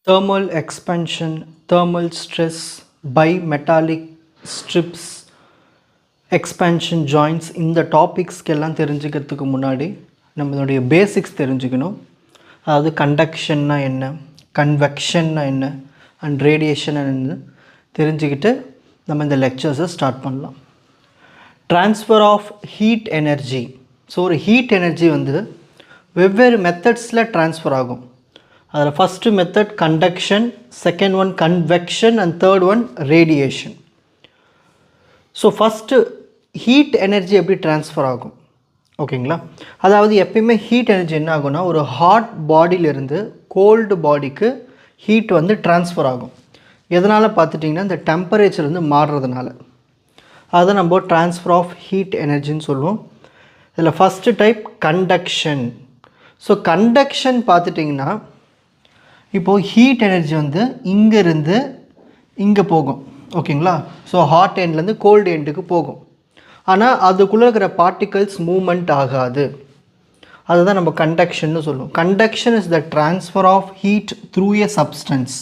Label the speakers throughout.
Speaker 1: Thermal expansion, thermal stress, bimetallic strips, expansion joints இந்த டாபிக்ஸ்க்கெல்லாம் தெரிஞ்சுக்கிறதுக்கு முன்னாடி நம்மளுடைய பேசிக்ஸ் தெரிஞ்சுக்கணும். அதாவது கண்டக்ஷன்னா என்ன, கன்வெக்ஷன்னா என்ன அண்ட் ரேடியேஷன் என்ன தெரிஞ்சுக்கிட்டு நம்ம இந்த லெக்சர்ஸை ஸ்டார்ட் பண்ணலாம். Transfer of heat energy. So ஒரு ஹீட் எனர்ஜி வந்து வெவ்வேறு மெத்தட்ஸில் ட்ரான்ஸ்ஃபர் ஆகும். அதில் first method conduction, second one convection and third one radiation. So first heat energy எப்படி ட்ரான்ஸ்ஃபர் ஆகும் ஓகேங்களா? அதாவது எப்பயுமே ஹீட் எனர்ஜி என்ன ஆகும்னா, ஒரு ஹாட் பாடியிலேருந்து கோல்டு பாடிக்கு ஹீட் வந்து ட்ரான்ஸ்ஃபர் ஆகும். எதனால் பார்த்துட்டிங்கன்னா இந்த டெம்பரேச்சர் வந்து மாறுறதுனால. அதை நம்ம ட்ரான்ஸ்ஃபர் ஆஃப் ஹீட் எனர்ஜின்னு சொல்லுவோம். இதில் first type conduction. So conduction பார்த்துட்டிங்கன்னா இப்போது ஹீட் எனர்ஜி வந்து இங்கேருந்து இங்கே போகும் ஓகேங்களா? ஸோ ஹாட் எண்ட்லேருந்து கோல்டு எண்டுக்கு போகும். ஆனால் அதுக்குள்ளே இருக்கிற பார்ட்டிகல்ஸ் மூமெண்ட் ஆகாது. அதுதான் நம்ம கண்டக்ஷன்னு சொல்லுவோம். Conduction is the transfer of heat through a substance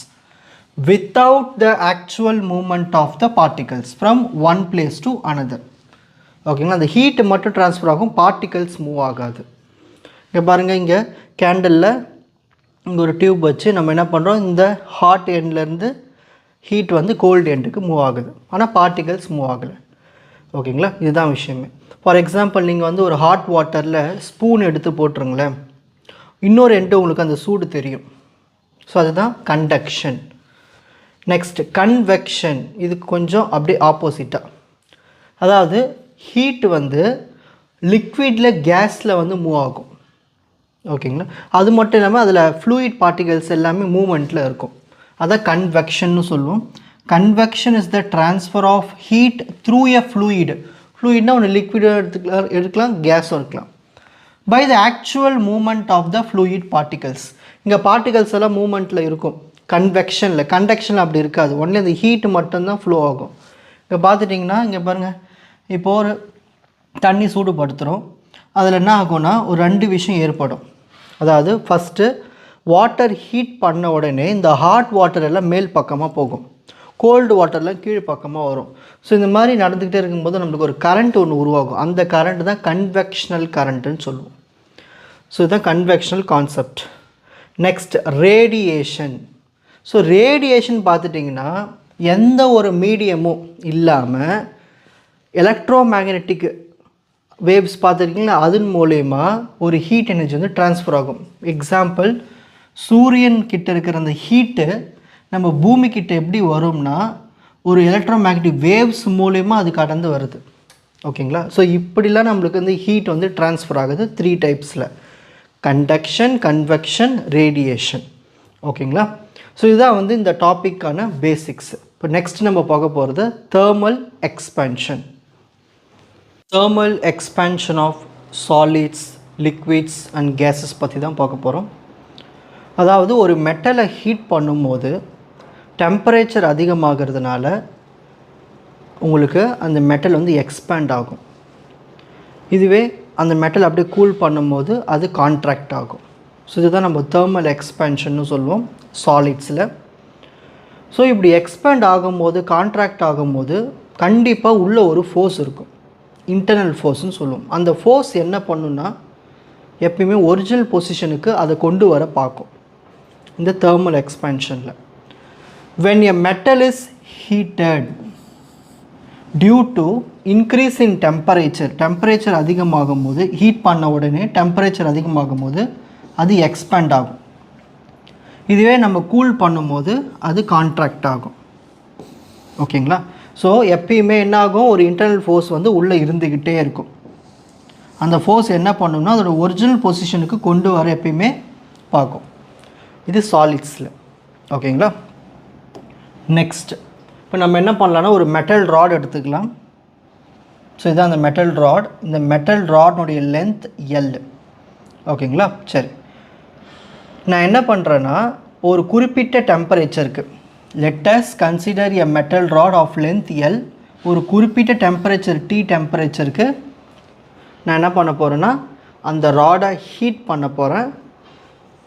Speaker 1: without the actual movement of the particles from one place to another. ஓகேங்களா? அந்த ஹீட் மட்டும் ட்ரான்ஸ்ஃபர் ஆகும், பார்ட்டிகல்ஸ் மூவ் ஆகாது. இங்கே பாருங்கள், இங்கே கேண்டலில் இங்கே ஒரு டியூப் வச்சு நம்ம என்ன பண்ணுறோம், இந்த ஹாட் எண்ட்லேருந்து ஹீட் வந்து கோல்டு எண்டுக்கு மூவ் ஆகுது, ஆனால் பார்ட்டிகல்ஸ் மூவ் ஆகலை. ஓகேங்களா? இதுதான் விஷயமே. ஃபார் எக்ஸாம்பிள் நீங்கள் வந்து ஒரு ஹாட் வாட்டரில் ஸ்பூன் எடுத்து போட்டுருங்களேன், இன்னொரு எண்டு உங்களுக்கு அந்த சூடு தெரியும். ஸோ அதுதான் கண்டக்ஷன். Next convection. இதுக்கு கொஞ்சம் அப்படியே ஆப்போசிட்டாக, அதாவது ஹீட் வந்து லிக்விடில் கேஸில் வந்து மூவ் ஆகும். ஓகேங்களா? அது மட்டும் இல்லாமல் அதில் ஃப்ளூயிட் பார்ட்டிகல்ஸ் எல்லாமே மூமெண்ட்டில் இருக்கும். அதான் கன்வெக்ஷன்னு சொல்லுவோம். Convection is the transfer of heat through a fluid. ஃப்ளூயிட்னா ஒன்று லிக்விடாக எடுக்கலாம், கேஸும் இருக்கலாம். By the actual movement of the fluid particles. இங்கே பார்ட்டிகல்ஸ் எல்லாம் மூமெண்ட்டில் இருக்கும். கன்வெக்ஷனில், கண்டக்ஷனில் அப்படி இருக்காது. ஒன்லி அந்த ஹீட் மட்டும்தான் ஃப்ளோ ஆகும். இங்கே பார்த்துட்டிங்கன்னா இங்கே பாருங்கள், இப்போது ஒரு தண்ணி சூடுபடுத்துகிறோம். அதில் என்ன ஆகும்னா ஒரு ரெண்டு விஷயம் ஏற்படும். அதாவது ஃபஸ்ட்டு வாட்டர் ஹீட் பண்ண உடனே இந்த ஹாட் வாட்டர் எல்லாம் மேல் பக்கமாக போகும், கோல்டு வாட்டர்லாம் கீழ் பக்கமாக வரும். ஸோ இந்த மாதிரி நடந்துக்கிட்டே இருக்கும்போது நம்மளுக்கு ஒரு கரண்ட் ஒன்று உருவாகும். அந்த கரண்ட் தான் கன்வெக்ஷனல் கரண்ட்டுன்னு சொல்லுவோம். ஸோ இதுதான் conventional concept. Next radiation. So radiation பார்த்துட்டிங்கன்னா எந்த ஒரு மீடியமும் இல்லாமல் எலக்ட்ரோ மேக்னெட்டிக் வேவ்ஸ் பார்த்துருக்கீங்களா, அதன் மூலயமா ஒரு ஹீட் எனர்ஜி வந்து ட்ரான்ஸ்ஃபர் ஆகும். எக்ஸாம்பிள், சூரியன் கிட்ட இருக்கிற அந்த ஹீட்டு நம்ம பூமிக்கிட்ட எப்படி வரும்னா ஒரு எலக்ட்ரோ மேக்னெட்டிக் வேவ்ஸ் மூலயமா அது கடந்து வருது. ஓகேங்களா? ஸோ இப்படிலாம் நம்மளுக்கு வந்து ஹீட் வந்து ட்ரான்ஸ்ஃபர் ஆகுது 3 டைப்ஸில்: கண்டக்ஷன், கன்வெக்ஷன், ரேடியேஷன். ஓகேங்களா? ஸோ இதுதான் வந்து இந்த டாப்பிக்கான பேசிக்ஸ். இப்போ நெக்ஸ்ட் நம்ம பார்க்க போகிறது thermal expansion. Thermal expansion of solids, liquids and gases பற்றி தான் பார்க்க போகிறோம். அதாவது ஒரு மெட்டலை ஹீட் பண்ணும்போது டெம்பரேச்சர் அதிகமாகிறதுனால உங்களுக்கு அந்த மெட்டல் வந்து எக்ஸ்பேண்ட் ஆகும். இதுவே அந்த மெட்டல் அப்படியே கூல் பண்ணும்போது அது கான்ட்ராக்ட் ஆகும். ஸோ இதுதான் நம்ம தெர்மல் எக்ஸ்பேன்ஷன்னு சொல்லுவோம் சாலிட்ஸில். ஸோ இப்படி எக்ஸ்பேண்ட் ஆகும்போது, கான்ட்ராக்ட் ஆகும்போது கண்டிப்பாக உள்ள ஒரு ஃபோர்ஸ் இருக்கும், இன்டர்னல் ஃபோர்ஸ்னு சொல்லுவோம். அந்த ஃபோர்ஸ் என்ன பண்ணுன்னா எப்பயுமே ஒரிஜினல் பொசிஷனுக்கு அதை கொண்டு வர பார்க்கும் இந்த thermal எக்ஸ்பேன்ஷனில். when a metal is heated due to increase in temperature, temperature அதிகமாகும் போது, ஹீட் பண்ண உடனே டெம்பரேச்சர் அதிகமாகும் போது அது எக்ஸ்பேண்ட் ஆகும். இதுவே நம்ம கூல் பண்ணும்போது அது கான்ட்ராக்ட் ஆகும். ஓகேங்களா? ஸோ எப்பயுமே என்ன ஆகும், ஒரு இன்டர்னல் ஃபோர்ஸ் வந்து உள்ளே இருந்துக்கிட்டே இருக்கும். அந்த ஃபோர்ஸ் என்ன பண்ணும்னா அதோட ஒரிஜினல் பொசிஷனுக்கு கொண்டு வர எப்பயுமே பார்க்கும். இது சாலிட்ஸில். ஓகேங்களா? நெக்ஸ்ட் இப்போ நம்ம என்ன பண்ணலான்னா ஒரு மெட்டல் ராட் எடுத்துக்கலாம். ஸோ இதுதான் அந்த மெட்டல் ராட். இந்த மெட்டல் ராட்னுடைய லென்த் L. ஓகேங்களா? சரி, நான் என்ன பண்ணுறேன்னா ஒரு குறிப்பிட்ட டெம்பரேச்சருக்கு, let us consider a metal rod of length L, ஒரு குறிப்பிட்ட டெம்பரேச்சர் T டெம்பரேச்சருக்கு நான் என்ன பண்ண போகிறேன்னா அந்த ராடை ஹீட் பண்ண போகிறேன்.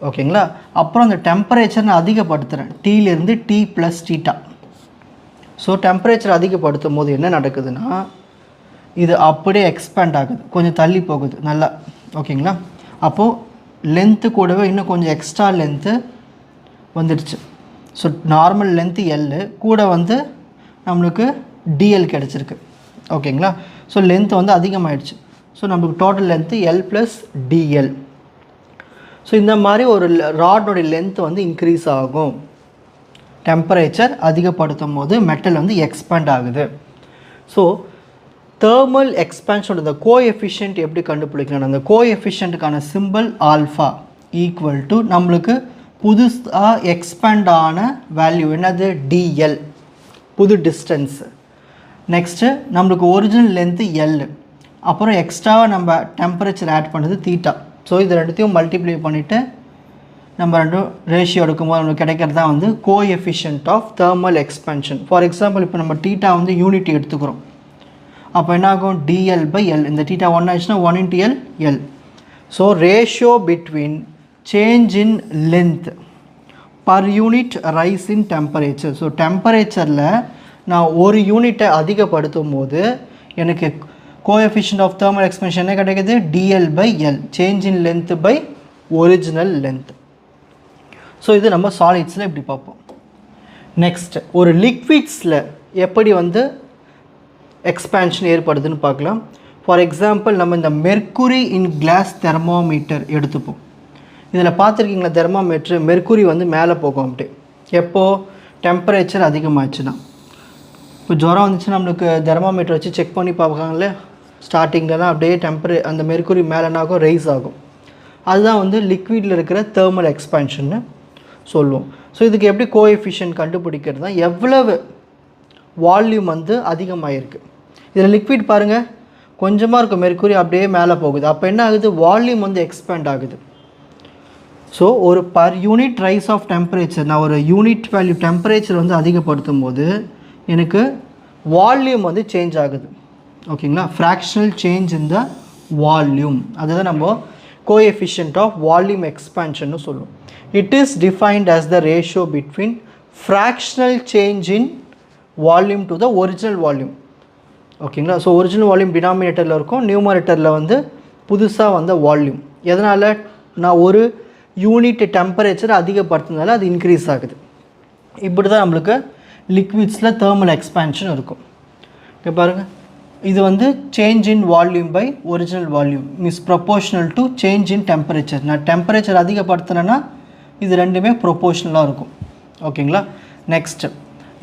Speaker 1: ஓகேங்களா. அப்புறம் அந்த டெம்பரேச்சர் நான் அதிகப்படுத்துகிறேன், டீலேருந்து T plus theta. So temperature அதிகப்படுத்தும் போது என்ன நடக்குதுன்னா இது அப்படியே எக்ஸ்பேண்ட் ஆகுது, கொஞ்சம் தள்ளி போகுது நல்லா. ஓகேங்களா. அப்போது லென்த்து கூடவே இன்னும் கொஞ்சம் எக்ஸ்ட்ரா லென்த்து வந்துடுச்சு. ஸோ நார்மல் லென்த்து எல் கூட வந்து நம்மளுக்கு டிஎல் கிடச்சிருக்கு. ஓகேங்களா. ஸோ லென்த்து வந்து அதிகமாகிடுச்சு. ஸோ நம்மளுக்கு total length L plus DL. So இந்த மாதிரி ஒரு ராடோடைய லென்த் வந்து இன்க்ரீஸ் ஆகும். டெம்பரேச்சர் அதிகப்படுத்தும் போது மெட்டல் வந்து எக்ஸ்பேண்ட் ஆகுது. ஸோ தேர்மல் எக்ஸ்பேன்ஷன் இந்த கோஎஃபிஷியன்ட் எப்படி கண்டுபிடிக்கலாம்? அந்த கோஎஃபிஷியன்ட்டுக்கான சிம்பிள் ஆல்ஃபா ஈக்குவல் டு நம்மளுக்கு புதுசாக எக்ஸ்பேண்ட் ஆன வேல்யூ என்னது? டிஎல், புது டிஸ்டன்ஸு. நெக்ஸ்ட்டு நம்மளுக்கு ஒரிஜினல் லென்த்து எல், அப்புறம் எக்ஸ்ட்ராவாக நம்ம டெம்பரேச்சர் ஆட் பண்ணது தீட்டா. ஸோ இது ரெண்டுத்தையும் மல்டிப்ளை பண்ணிவிட்டு நம்ம ரெண்டும் ரேஷியோ எடுக்கும்போது நம்மளுக்கு கிடைக்கிறது தான் வந்து coefficient of thermal expansion. For example இப்போ நம்ம தீட்டா வந்து யூனிட் எடுத்துக்கிறோம். அப்போ என்ன ஆகும்? DL by L. இந்த தீட்டா 1 ஆச்சுன்னா 1 × L L. So ratio between change in length per unit rise in temperature. So டெம்பரேச்சரில் நான் ஒரு யூனிட்டை அதிகப்படுத்தும் போது எனக்கு கோஎஃபிஷியன்ட் ஆஃப் தேர்மல் எக்ஸ்பேன்ஷன் என்ன கிடைக்குது? DL by L, change in length by original length. So இது நம்ம சாலிட்ஸில் இப்படி பார்ப்போம். நெக்ஸ்ட் ஒரு லிக்விட்ஸில் எப்படி வந்து எக்ஸ்பேன்ஷன் ஏற்படுதுன்னு பார்க்கலாம். ஃபார் எக்ஸாம்பிள் நம்ம இந்த மெர்க்குரி இன் கிளாஸ் தெர்மோமீட்டர் எடுத்துப்போம். இதில் பார்த்துருக்கீங்களா தெர்மோமீட்ரு மெர்க்குரி வந்து மேலே போகும் அப்படி. எப்போது? டெம்பரேச்சர் அதிகமாகிடுச்சுன்னா. இப்போ ஜுரம் வந்துச்சுன்னா நம்மளுக்கு தெர்மோமீட்டர் வச்சு செக் பண்ணி பார்ப்பாங்களே ஸ்டார்டிங்லலாம் அப்படியே அந்த மெர்க்குரி மேலேனாகும் ரைஸ் ஆகும். அதுதான் வந்து லிக்விடில் இருக்கிற தேர்மல் எக்ஸ்பேன்ஷன்னு சொல்லுவோம். ஸோ இதுக்கு எப்படி கோஎஃபிஷியன்ட் கண்டுபிடிக்கிறது தான் எவ்வளவு வால்யூம் வந்து அதிகமாகிருக்கு. இதில் லிக்விட் பாருங்கள் கொஞ்சமாக இருக்கும், மெர்க்குரி அப்படியே மேலே போகுது. அப்போ என்ன ஆகுது? வால்யூம் வந்து எக்ஸ்பேண்ட் ஆகுது. ஸோ ஒரு per unit rise of temperature, நான் ஒரு யூனிட் வேல்யூ டெம்பரேச்சர் வந்து அதிகப்படுத்தும் போது எனக்கு வால்யூம் வந்து சேஞ்ச் ஆகுது. ஓகேங்களா. Fractional change in the volume, அதுதான் நம்ம கோஎஃபிஷியன்ட் ஆஃப் வால்யூம் எக்ஸ்பேன்ஷன்னு சொல்லுவோம். It is defined as the ratio between fractional change in volume to the original volume. ஓகேங்களா. ஸோ ஒரிஜினல் வால்யூம் டினாமினேட்டரில் இருக்கும், நியூமரேட்டரில் வந்து புதுசாக வந்த வால்யூம். எதனால்? நான் ஒரு யூனிட் டெம்பரேச்சர் அதிகப்படுத்துனால அது இன்க்ரீஸ் ஆகுது. இப்படி தான் நம்மளுக்கு லிக்விட்ஸில் தேர்மல் எக்ஸ்பேன்ஷன் இருக்கும். இங்கே பாருங்கள், இது வந்து change in volume by original volume is proportional to change in temperature. நான் டெம்பரேச்சர் அதிகப்படுத்தினேன்னா இது ரெண்டுமே ப்ரொபோஷ்னலாக இருக்கும். ஓகேங்களா. நெக்ஸ்ட்டு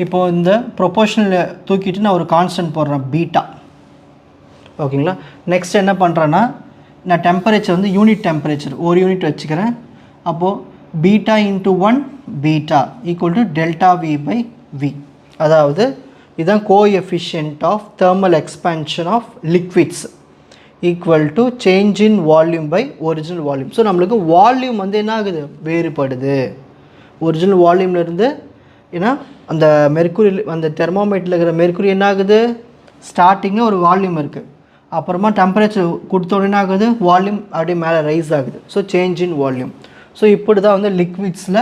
Speaker 1: இப்போது இந்த ப்ரொபோஷ்னல் தூக்கிட்டு நான் ஒரு கான்ஸ்டன்ட் போடுறேன் பீட்டா. ஓகேங்களா. நெக்ஸ்ட் என்ன பண்ணுறேன்னா நான் டெம்பரேச்சர் வந்து யூனிட் டெம்பரேச்சர் ஒரு யூனிட் வச்சுக்கிறேன். அப்போது beta into 1 beta equal to delta V by V. அதாவது இதுதான் coefficient of thermal expansion of liquids equal to change in volume by original volume. So நம்மளுக்கு வால்யூம் வந்து என்ன ஆகுது? வேறுபடுது. ஒரிஜினல் வால்யூம்லேருந்து ஏன்னா அந்த மெர்க்குரி அந்த தெர்மோமீட்டரில் இருக்கிற மெர்க்குரி என்ன ஆகுது? ஸ்டார்டிங்கில் ஒரு வால்யூம் இருக்குது, அப்புறமா டெம்பரேச்சர் கொடுத்தோடனே என்ன ஆகுது? வால்யூம் அப்படியே மேலே ரைஸ் ஆகுது. So change in volume. So இப்படி தான் வந்து லிக்விட்ஸில்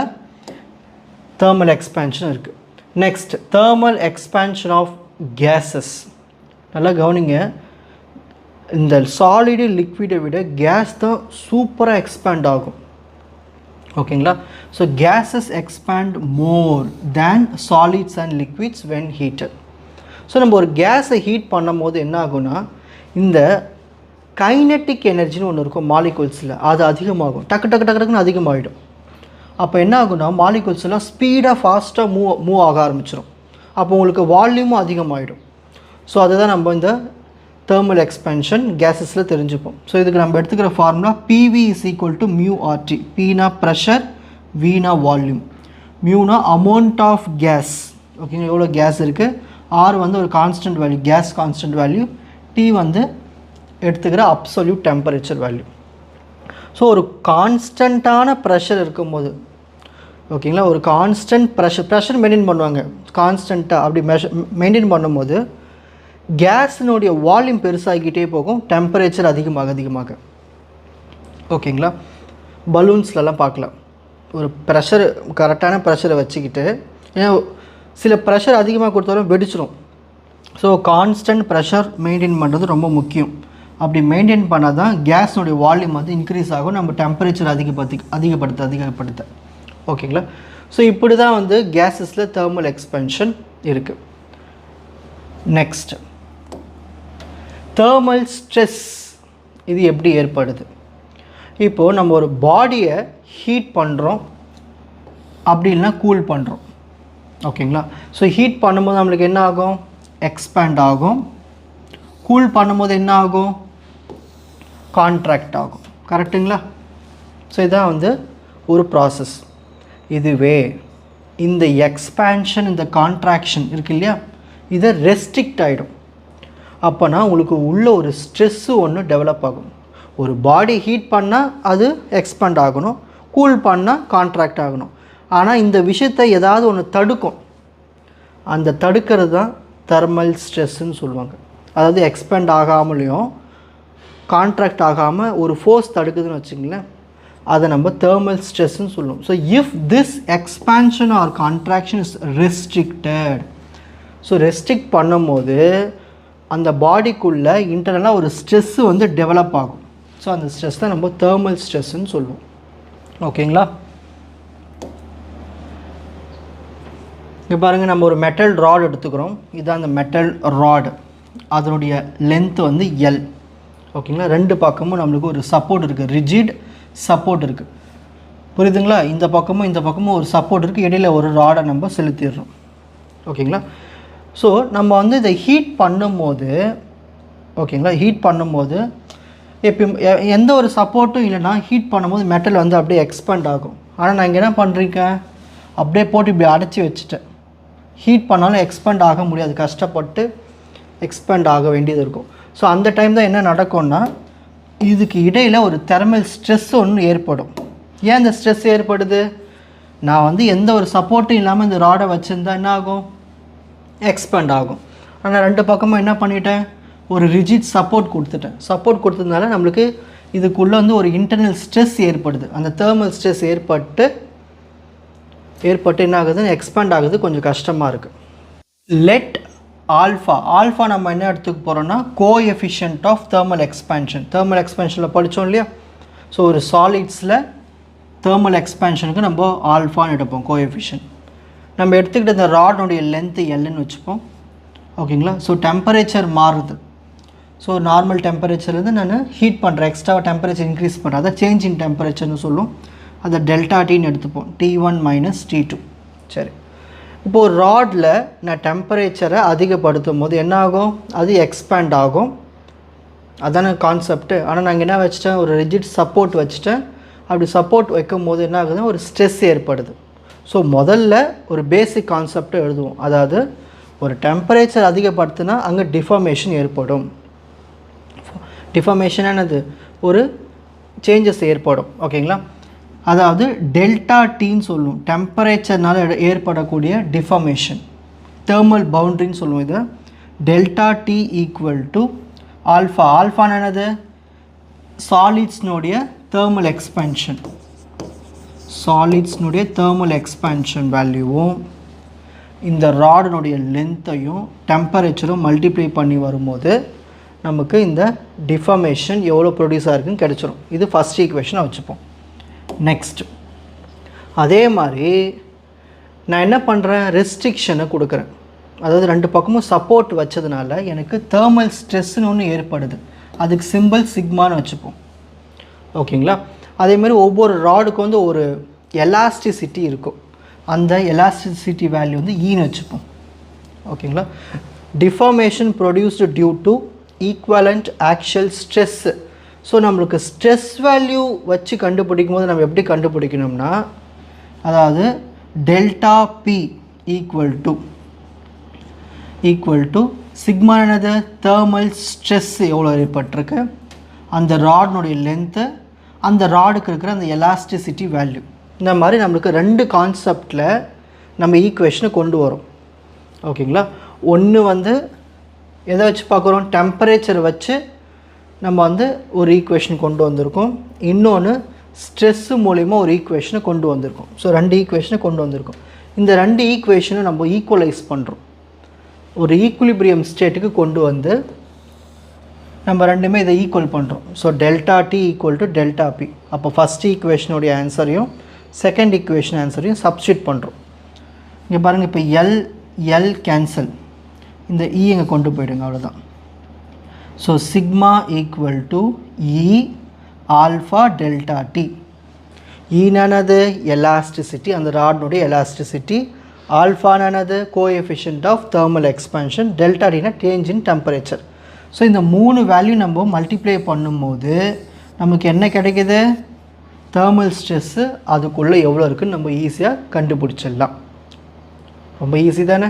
Speaker 1: தேர்மல் எக்ஸ்பேன்ஷன் இருக்குது. Next thermal expansion of gases. நல்லா கவனிங்க, இந்த சாலிடு லிக்விடை விட கேஸ் தான் சூப்பராக எக்ஸ்பேண்ட் ஆகும். ஓகேங்களா. So gases expand more than solids and liquids when heated. So நம்ம ஒரு கேஸை ஹீட் பண்ணும் போது என்ன ஆகும்னா இந்த கைனட்டிக் எனர்ஜின்னு ஒன்று இருக்கும் மாலிகூல்ஸில், அது அதிகமாகும். டக்கு டக்கு டக்கு டக்குன்னு அதிகமாகிடும். அப்போ என்ன ஆகுனா மாலிகூல்ஸ் எல்லாம் ஸ்பீடாக ஃபாஸ்ட்டாக மூவ் ஆக ஆரம்பிச்சிடும். அப்போ உங்களுக்கு வால்யூமும் அதிகமாகிடும். ஸோ அதுதான் நம்ம இந்த தேர்மல் எக்ஸ்பேன்ஷன் கேஸஸில் தெரிஞ்சுப்போம். ஸோ இதுக்கு நம்ம எடுத்துக்கிற formula PV is equal to μRT. Pனா ப்ரெஷர், Vனா வால்யூம், மியூனா அமௌண்ட் ஆஃப் கேஸ். ஓகேங்களா. எவ்வளோ கேஸ் இருக்குது. R வந்து ஒரு constant value, gas constant value. T வந்து எடுத்துக்கிற அப்சல்யூட் டெம்பரேச்சர் வேல்யூ. ஸோ ஒரு கான்ஸ்டண்ட்டான ப்ரெஷர் இருக்கும்போது, ஓகேங்களா, ஒரு கான்ஸ்டன்ட் ப்ரெஷர் மெயின்டைன் பண்ணுவாங்க கான்ஸ்டண்ட்டாக. அப்படி மெயின்டைன் பண்ணும்போது கேஸினுடைய வால்யூம் பெருசாகிக்கிட்டே போகும், டெம்பரேச்சர் அதிகமாக. ஓகேங்களா. பலூன்ஸ்லலாம் பார்க்கலாம். ஒரு ப்ரெஷர் கரெக்டான ப்ரெஷரை வச்சுக்கிட்டு, ஏன்னா சில ப்ரெஷர் அதிகமாக கொடுத்தாலும் வெடிச்சிடும். ஸோ கான்ஸ்டன்ட் ப்ரெஷர் மெயின்டைன் பண்ணுறது ரொம்ப முக்கியம். அப்படி மெயின்டைன் பண்ணால் தான் கேஸுடைய வால்யூம் வந்து இன்க்ரீஸ் ஆகும், நம்ம டெம்பரேச்சர் அதிகப்படுத்த. ஓகேங்களா? ஸோ இப்படி தான் வந்து கேஸஸில் தெர்மல் எக்ஸ்பென்ஷன் இருக்குது. நெக்ஸ்ட், தெர்மல் ஸ்ட்ரெஸ் இது எப்படி ஏற்படுது? இப்போது நம்ம ஒரு பாடியை ஹீட் பண்ணுறோம், அப்படி இல்லைனா கூல் பண்ணுறோம். ஓகேங்களா? ஸோ ஹீட் பண்ணும்போது நம்மளுக்கு என்ன ஆகும்? எக்ஸ்பேண்ட் ஆகும். கூல் பண்ணும்போது என்ன ஆகும்? கான்ட்ராக்ட் ஆகும். கரெக்டுங்களா? ஸோ இதான் வந்து ஒரு ப்ராசஸ். இதுவே இந்த எக்ஸ்பேன்ஷன், இந்த கான்ட்ராக்ஷன் இருக்கு இல்லையா, இதை ரெஸ்ட்ரிக்ட் ஆகிடும். அப்போனா உங்களுக்கு உள்ள ஒரு ஸ்ட்ரெஸ்ஸு ஒன்று டெவலப் ஆகும். ஒரு பாடி ஹீட் பண்ணால் அது எக்ஸ்பேண்ட் ஆகணும், கூல் பண்ணால் கான்ட்ராக்ட் ஆகணும். ஆனால் இந்த விஷயத்தை ஏதாவது ஒன்று தடுக்கும். அந்த தடுக்கிறது தான் தெர்மல் ஸ்ட்ரெஸ்ஸுன்னு சொல்லுவாங்க. அதாவது எக்ஸ்பேண்ட் ஆகாமலையும் கான்ட்ராக்ட் ஆகாமல் ஒரு ஃபோர்ஸ் தடுக்குதுன்னு வச்சுங்களேன், அதை நம்ம தெர்மல் ஸ்ட்ரெஸ்ன்னு சொல்லுவோம். So if this expansion or contraction is restricted, so restrict பண்ணும்போது அந்த பாடிக்குள்ளே இன்டர்னலாக ஒரு ஸ்ட்ரெஸ்ஸு வந்து டெவலப் ஆகும். ஸோ அந்த ஸ்ட்ரெஸ் தான் நம்ம தெர்மல் ஸ்ட்ரெஸ்ன்னு சொல்லுவோம். ஓகேங்களா? இங்கே பாருங்கள், நம்ம ஒரு மெட்டல் ராட் எடுத்துக்கிறோம். இதுதான் அந்த மெட்டல் ராடு. அதனுடைய லென்த்து வந்து எல். ஓகேங்களா? ரெண்டு பக்கமும் நம்மளுக்கு ஒரு சப்போர்ட் இருக்குது, ரிஜிட் சப்போர்ட் இருக்குது. புரியுதுங்களா? இந்த பக்கமும் ஒரு சப்போர்ட் இருக்குது, இடையில் ஒரு ராடை நம்ம செலுத்திடுறோம். ஓகேங்களா? ஸோ நம்ம வந்து இதை ஹீட் பண்ணும்போது, ஓகேங்களா, ஹீட் பண்ணும்போது எப்பயும் எந்த ஒரு சப்போர்ட்டும் இல்லைன்னா ஹீட் பண்ணும்போது மெட்டல் வந்து அப்படியே எக்ஸ்பேண்ட் ஆகும். ஆனால் நான் இங்கே என்ன பண்ணுறீங்க, அப்படியே போட்டு இப்படி அடைச்சி வச்சுட்டேன். ஹீட் பண்ணாலும் எக்ஸ்பேண்ட் ஆக முடியாது, கஷ்டப்பட்டு எக்ஸ்பேண்ட் ஆக வேண்டியது இருக்கும். ஸோ அந்த டைம் தான் என்ன நடக்கும்னா, இதுக்கு இடையில் ஒரு தெர்மல் ஸ்ட்ரெஸ் ஒன்று ஏற்படும். ஏன் இந்த ஸ்ட்ரெஸ் ஏற்படுது? நான் வந்து எந்த ஒரு சப்போர்ட்டும் இல்லாமல் இந்த ராடை வச்சுருந்தா என்ன ஆகும்? எக்ஸ்பேண்ட் ஆகும். ஆனால் ரெண்டு பக்கமும் என்ன பண்ணிட்டேன்? ஒரு ரிஜிட் சப்போர்ட் கொடுத்துட்டேன். சப்போர்ட் கொடுத்ததுனால நம்மளுக்கு இதுக்குள்ளே வந்து ஒரு இன்டர்னல் ஸ்ட்ரெஸ் ஏற்படுது. அந்த தெர்மல் ஸ்ட்ரெஸ் ஏற்பட்டு என்ன ஆகுதுன்னு எக்ஸ்பேண்ட் ஆகுது, கொஞ்சம் கஷ்டமாக இருக்குது. லெட் ஆல்ஃபா நம்ம என்ன எடுத்துக்க போகிறோம்னா coefficient of thermal expansion. Thermal எக்ஸ்பேன்ஷனில் படித்தோம் இல்லையா? ஸோ ஒரு சாலிட்ஸில் தெர்மல் எக்ஸ்பேன்ஷனுக்கு நம்ம ஆல்ஃபான்னு எடுப்போம் கோஎஃபிஷியன்ட். நம்ம எடுத்துக்கிட்ட இந்த ராடுடைய லென்த்து எல்லுன்னு வச்சுப்போம். ஓகேங்களா? ஸோ டெம்பரேச்சர் மாறுது. ஸோ நார்மல் டெம்பரேச்சர்லேருந்து நான் ஹீட் பண்ணுறேன், எக்ஸ்ட்ரா டெம்பரேச்சர் இன்க்ரீஸ் பண்ணுறேன், அதை சேஞ்ச் இன் டெம்பரேச்சர்னு சொல்லும். அதை டெல்டா டின்னு எடுத்துப்போம், T1 மைனஸ் T2. சரி, இப்போது ராடில் நான் டெம்பரேச்சரை அதிகப்படுத்தும் போது என்ன ஆகும்? அது எக்ஸ்பேண்ட் ஆகும். அதான கான்செப்ட்டு. ஆனால் நாங்கள் என்ன வச்சுட்டேன்? ஒரு ரிஜிட் சப்போர்ட் வச்சுட்டேன். அப்படி சப்போர்ட் வைக்கும் போது என்ன ஆகுதுன்னா ஒரு ஸ்ட்ரெஸ் ஏற்படுது. ஸோ முதல்ல ஒரு பேசிக் கான்செப்டை எழுதுவோம். அதாவது ஒரு டெம்பரேச்சர் அதிகப்படுத்தினா அங்கே டிஃபார்மேஷன் ஏற்படும். டிஃபார்மேஷன் என்னது? ஒரு சேஞ்சஸ் ஏற்படும். ஓகேங்களா? அதாவது டெல்டா டின்னு சொல்லுவோம். டெம்பரேச்சர்னால் ஏற்படக்கூடிய டிஃபார்மேஷன் தெர்மல் பவுண்ட்ரின்னு சொல்லுவோம். இது delta T equal to alpha. ஆல்ஃபான்னு என்னது? சாலிட்ஸ்னுடைய தெர்மல் எக்ஸ்பென்ஷன். சாலிட்ஸ்னுடைய தெர்மல் எக்ஸ்பேன்ஷன் வேல்யூவும் இந்த ராடினுடைய லென்த்தையும் டெம்பரேச்சரும் மல்டிப்ளை பண்ணி வரும்போது நமக்கு இந்த டிஃபார்மேஷன் எவ்வளோ ப்ரொடியூஸ் ஆகிருக்குன்னு கிடச்சிரும். இது ஃபஸ்ட் ஈக்குவேஷனை வச்சுப்போம். நெக்ஸ்ட், அதே மாதிரி நான் என்ன பண்ணுறேன்? ரெஸ்ட்ரிக்ஷனை கொடுக்குறேன். அதாவது ரெண்டு பக்கமும் சப்போர்ட் வச்சதுனால எனக்கு தெர்மல் ஸ்ட்ரெஸ்ன்னு ஒன்று ஏற்படுது. அதுக்கு சிம்பிள் சிக்மான்னு வச்சுப்போம். ஓகேங்களா? அதேமாதிரி ஒவ்வொரு ராடுக்கு வந்து ஒரு எலாஸ்டிசிட்டி இருக்கும். அந்த எலாஸ்டிசிட்டி வேல்யூ வந்து ஈன்னு வச்சுப்போம். ஓகேங்களா? Deformation produced due to equivalent actual stress. So நம்மளுக்கு ஸ்ட்ரெஸ் வேல்யூ வச்சு கண்டுபிடிக்கும் போது நம்ம எப்படி கண்டுபிடிக்கணும்னா, அதாவது delta P equal to sigma என்னது? தெர்மல் ஸ்ட்ரெஸ் எவ்வளோ ஏற்பட்டிருக்கு, அந்த ராட்னுடைய லென்த்து, அந்த ராடுக்கு இருக்கிற அந்த எலாஸ்டிசிட்டி வேல்யூ. இந்த மாதிரி நம்மளுக்கு ரெண்டு கான்செப்டில் நம்ம ஈக்குவேஷனை கொண்டு வரோம். ஓகேங்களா? ஒன்று வந்து எதை வச்சு பார்க்குறோம்? டெம்பரேச்சர் வச்சு நம்ம வந்து ஒரு ஈக்குவேஷன் கொண்டு வந்திருக்கோம். இன்னொன்று ஸ்ட்ரெஸ்ஸு மூலிமா ஒரு ஈக்குவேஷனை கொண்டு வந்திருக்கோம். ஸோ 2 ஈக்குவேஷனை கொண்டு வந்திருக்கோம். இந்த 2 ஈக்குவேஷனை நம்ம ஈக்குவலைஸ் பண்ணுறோம். ஒரு ஈக்குலிபிரியம் ஸ்டேட்டுக்கு கொண்டு வந்து நம்ம ரெண்டுமே இதை ஈக்குவல் பண்ணுறோம். So delta T equal to delta P. அப்போ ஃபஸ்ட் ஈக்குவேஷனுடைய ஆன்சரையும் செகண்ட் ஈக்குவேஷன் ஆன்சரையும் சப்ஸ்டியூட் பண்ணுறோம். இங்கே பாருங்கள், இப்போ எல் கேன்சல், இந்த இ இங்கே கொண்டு போயிடுங்க, அவ்வளோதான். So sigma equal to E alpha delta T. ஈனானது எலாஸ்டிசிட்டி, அந்த ராட்னுடைய எலாஸ்டிசிட்டி. ஆல்ஃபானானது coefficient of thermal expansion. Delta டினா சேஞ்ச் இன் டெம்பரேச்சர். ஸோ இந்த 3 வேல்யூ நம்ம மல்டிப்ளை பண்ணும்போது நமக்கு என்ன கிடைக்கிது? தெர்மல் ஸ்ட்ரெஸ்ஸு அதுக்குள்ளே எவ்வளோ இருக்குதுன்னு நம்ம ஈஸியாக கண்டுபிடிச்சிடலாம். ரொம்ப ஈஸி தானே?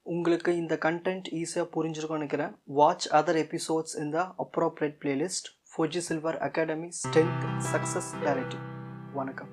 Speaker 1: உங்களுக்கு இந்த கண்டென்ட் ஈஸியாக புரிஞ்சிருக்கும்னு நினைக்கிறேன். வாட்ச் அதர் எபிசோட்ஸ் இன் த appropriate playlist. Fauji silver academy strength success directive. வணக்கம்.